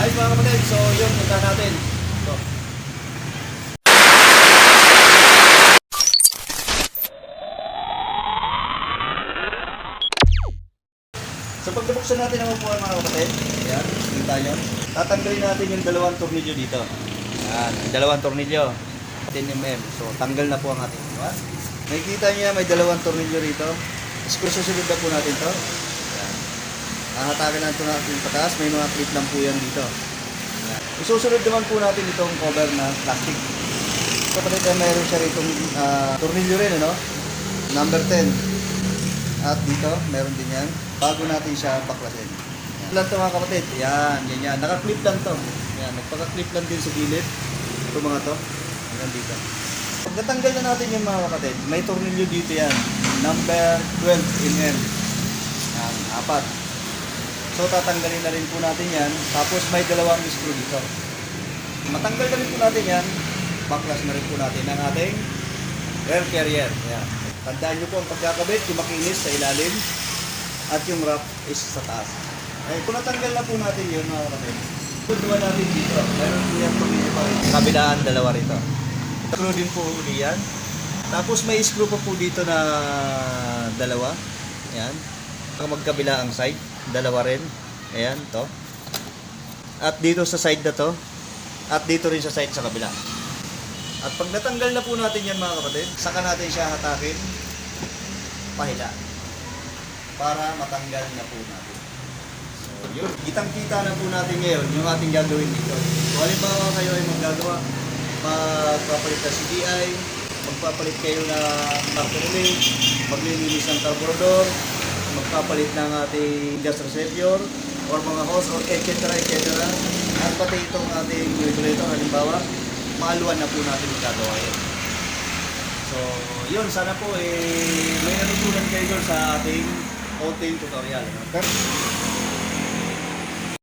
Ayos mga kapatid, so yun, punta natin. So, so pag nabuksan natin ang upuan mga kapatid, ayan, kita nyo. Tatanggalin natin yung dalawang tornilyo dito. Ayan, yung dalawang tornilyo. 10mm. So tanggal na po ang ating upuan. Nakikita nyo may dalawang tornilyo rito. Tapos susunod na po natin to. Ayan. Hahatakin natin natin pataas. May mga clip lang po yan dito. Ayan. Isusunod naman po natin itong cover na plastic. So kapatid, mayroon siya rito tornilyo rin, ano? Number 10. At dito, meron din yan. Bago natin siya baklasin. Yan lang ito mga kapatid. Yan, yan, yan. Naka-clip lang to. Yan, nagpaka-clip lang din sa gilid. Ito mga to. Hanggang dito. Pag natanggal na natin yung mga kapatid, may tornilyo dito yan. Number 12mm. Yan, 4. So tatanggalin na rin po natin yan. Tapos may dalawang screw dito. Matanggal na rin po natin yan. Baklas na rin po natin ang ating air carrier. Yan. Tandaan nyo po ang pagkakabit, yung makinis sa ilalim at yung wrap is sa taas. Eh, kung natanggal na po natin yun mga kapatid, tutuwa natin dito. Meron po yan pumili pa rin. Kabilaan, dalawa rito. Screw din po uli yan. Tapos may screw pa po dito na dalawa. Ayan. Magkabila ang side. Dalawa rin. Ayan, to. At dito sa side na to. At dito rin sa side sa kabila. At pag natanggal na po natin yan mga kapatid, saka natin siya hatakin pahila para matanggal na po natin. So yun, kitang-kita na po natin ngayon yung ating gagawin dito. So halimbawa kayo ay magpapalit na CDI, magpapalit kayo na carburetor, maglilinis ng carburetor, magpapalit ng ating gas reservoir or mga hose or etc. At pati itong ating regulator halimbawa, maaluan na po natin magagawa yun. So, yun, sana po may natutunan kayo doon sa ating outing tutorial. No?